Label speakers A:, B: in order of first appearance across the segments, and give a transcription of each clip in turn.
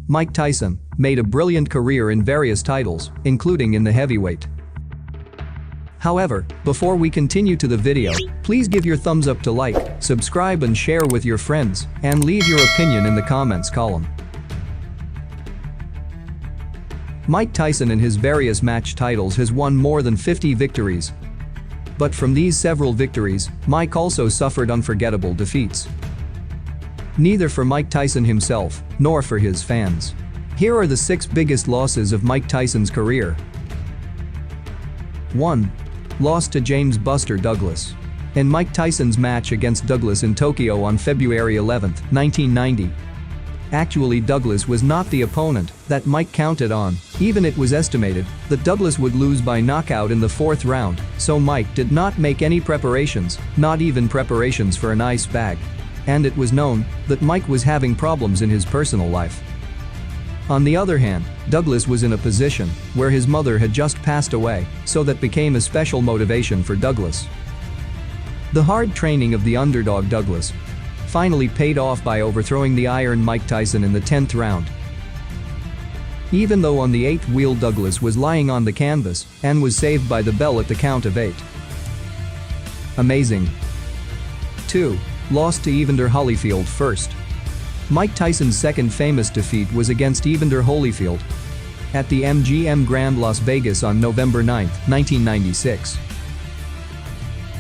A: Mike Tyson made a brilliant career in various titles, including in the heavyweight. However, before we continue to the video, please give your thumbs up to like, subscribe and share with your friends, and leave your opinion in the comments column. Mike Tyson in his various match titles has won more than 50 victories. But from these several victories, Mike also suffered unforgettable defeats. Neither for Mike Tyson himself, nor for his fans. Here are the 6 biggest losses of Mike Tyson's career. 1. Loss to James "Buster" Douglas. In Mike Tyson's match against Douglas in Tokyo on February 11, 1990. Actually, Douglas was not the opponent that Mike counted on. Even it was estimated that Douglas would lose by knockout in the 4th round, so Mike did not make any preparations, not even preparations for an ice bag. And it was known that Mike was having problems in his personal life. On the other hand, Douglas was in a position where his mother had just passed away, so that became a special motivation for Douglas. The hard training of the underdog Douglas finally paid off by overthrowing the Iron Mike Tyson in the 10th round. Even though on the 8th wheel Douglas was lying on the canvas and was saved by the bell at the count of 8. Amazing. 2. Lost to Evander Holyfield. First, Mike Tyson's second famous defeat was against Evander Holyfield at the MGM Grand Las Vegas on November 9, 1996.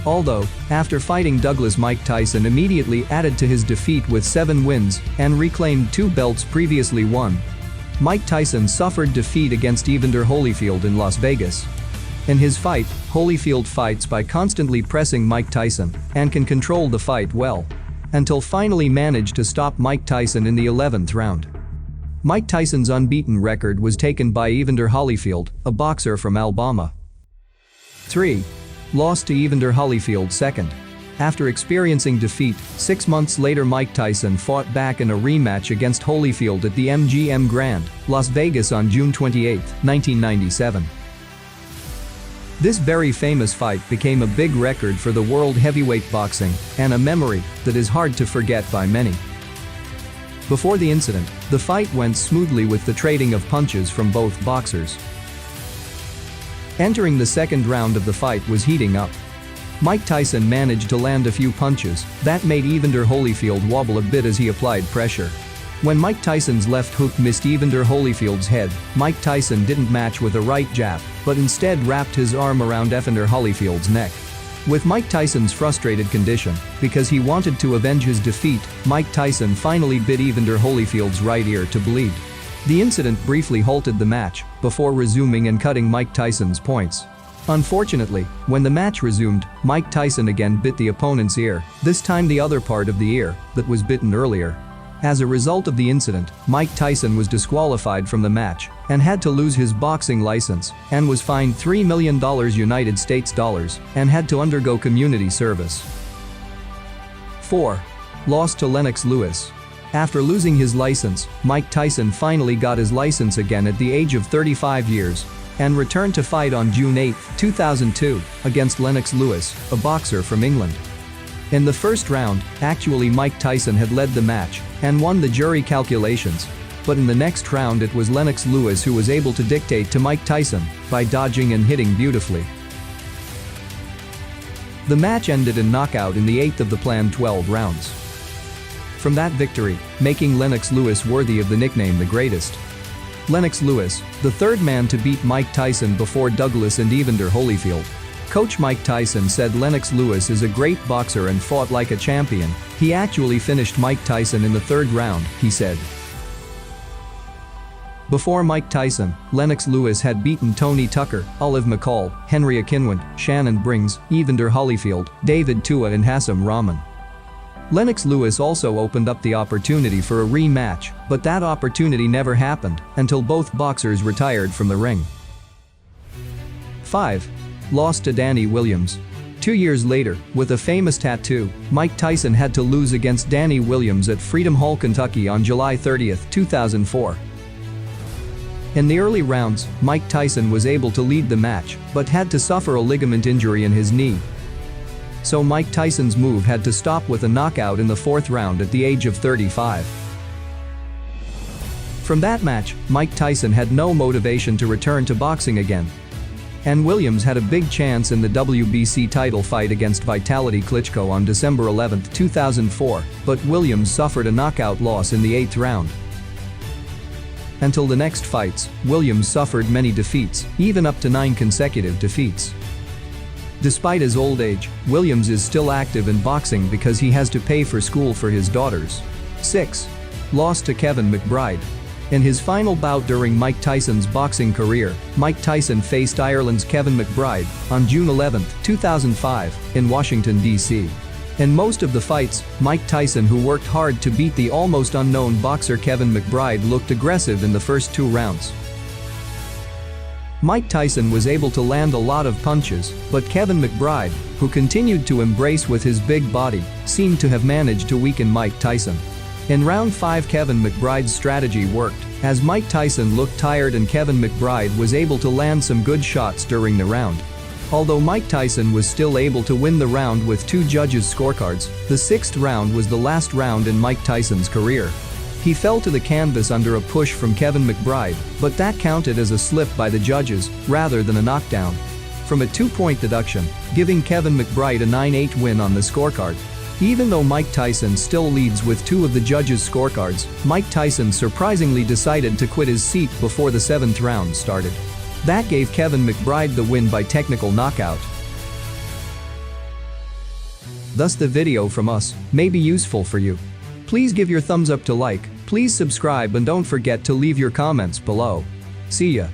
A: Although, after fighting Douglas, Mike Tyson immediately added to his defeat with 7 wins and reclaimed 2 belts previously won. Mike Tyson suffered defeat against Evander Holyfield in Las Vegas. In his fight, Holyfield fights by constantly pressing Mike Tyson and can control the fight well, until finally managed to stop Mike Tyson in the 11th round. Mike Tyson's unbeaten record was taken by Evander Holyfield, a boxer from Alabama. 3. Lost to Evander Holyfield. Second, after experiencing defeat, 6 months later Mike Tyson fought back in a rematch against Holyfield at the MGM Grand, Las Vegas on June 28, 1997. This very famous fight became a big record for the world heavyweight boxing and a memory that is hard to forget by many. Before the incident, the fight went smoothly with the trading of punches from both boxers. Entering the 2nd round of the fight was heating up. Mike Tyson managed to land a few punches that made Evander Holyfield wobble a bit as he applied pressure. When Mike Tyson's left hook missed Evander Holyfield's head, Mike Tyson didn't match with a right jab, but instead wrapped his arm around Evander Holyfield's neck. With Mike Tyson's frustrated condition, because he wanted to avenge his defeat, Mike Tyson finally bit Evander Holyfield's right ear to bleed. The incident briefly halted the match, before resuming and cutting Mike Tyson's points. Unfortunately, when the match resumed, Mike Tyson again bit the opponent's ear, this time the other part of the ear that was bitten earlier. As a result of the incident, Mike Tyson was disqualified from the match and had to lose his boxing license and was fined $3 million United States dollars and had to undergo community service. 4. Lost to Lennox Lewis. After losing his license, Mike Tyson finally got his license again at the age of 35 years and returned to fight on June 8, 2002, against Lennox Lewis, a boxer from England. In the 1st round, actually Mike Tyson had led the match and won the jury calculations, but in the next round it was Lennox Lewis who was able to dictate to Mike Tyson by dodging and hitting beautifully. The match ended in knockout in the 8th of the planned 12 rounds. From that victory, making Lennox Lewis worthy of the nickname the Greatest. Lennox Lewis, the 3rd man to beat Mike Tyson before Douglas and Evander Holyfield. Coach Mike Tyson said Lennox Lewis is a great boxer and fought like a champion. He actually finished Mike Tyson in the 3rd round, he said. Before Mike Tyson, Lennox Lewis had beaten Tony Tucker, Olive McCall, Henry Akinwand, Shannon Briggs, Evander Holyfield, David Tua and Hassam Rahman. Lennox Lewis also opened up the opportunity for a rematch, but that opportunity never happened until both boxers retired from the ring. 5. Lost to Danny Williams. 2 years later, with a famous tattoo, Mike Tyson had to lose against Danny Williams at Freedom Hall, Kentucky on July 30, 2004. In the early rounds, Mike Tyson was able to lead the match, but had to suffer a ligament injury in his knee. So Mike Tyson's move had to stop with a knockout in the 4th round at the age of 35. From that match, Mike Tyson had no motivation to return to boxing again. And Williams had a big chance in the WBC title fight against Vitaly Klitschko on December 11, 2004, but Williams suffered a knockout loss in the 8th round. Until the next fights, Williams suffered many defeats, even up to 9 consecutive defeats. Despite his old age, Williams is still active in boxing because he has to pay for school for his daughters. 6. Loss to Kevin McBride. In his final bout during Mike Tyson's boxing career, Mike Tyson faced Ireland's Kevin McBride on June 11, 2005, in Washington, D.C. In most of the fights, Mike Tyson, who worked hard to beat the almost unknown boxer Kevin McBride, looked aggressive in the first 2 rounds. Mike Tyson was able to land a lot of punches, but Kevin McBride, who continued to embrace with his big body, seemed to have managed to weaken Mike Tyson. In round 5, Kevin McBride's strategy worked, as Mike Tyson looked tired and Kevin McBride was able to land some good shots during the round. Although Mike Tyson was still able to win the round with 2 judges' scorecards, the 6th round was the last round in Mike Tyson's career. He fell to the canvas under a push from Kevin McBride, but that counted as a slip by the judges, rather than a knockdown. From a 2-point deduction, giving Kevin McBride a 9-8 win on the scorecard. Even though Mike Tyson still leads with 2 of the judges' scorecards, Mike Tyson surprisingly decided to quit his seat before the 7th round started. That gave Kevin McBride the win by technical knockout. Thus the video from us may be useful for you. Please give your thumbs up to like, please subscribe and don't forget to leave your comments below. See ya.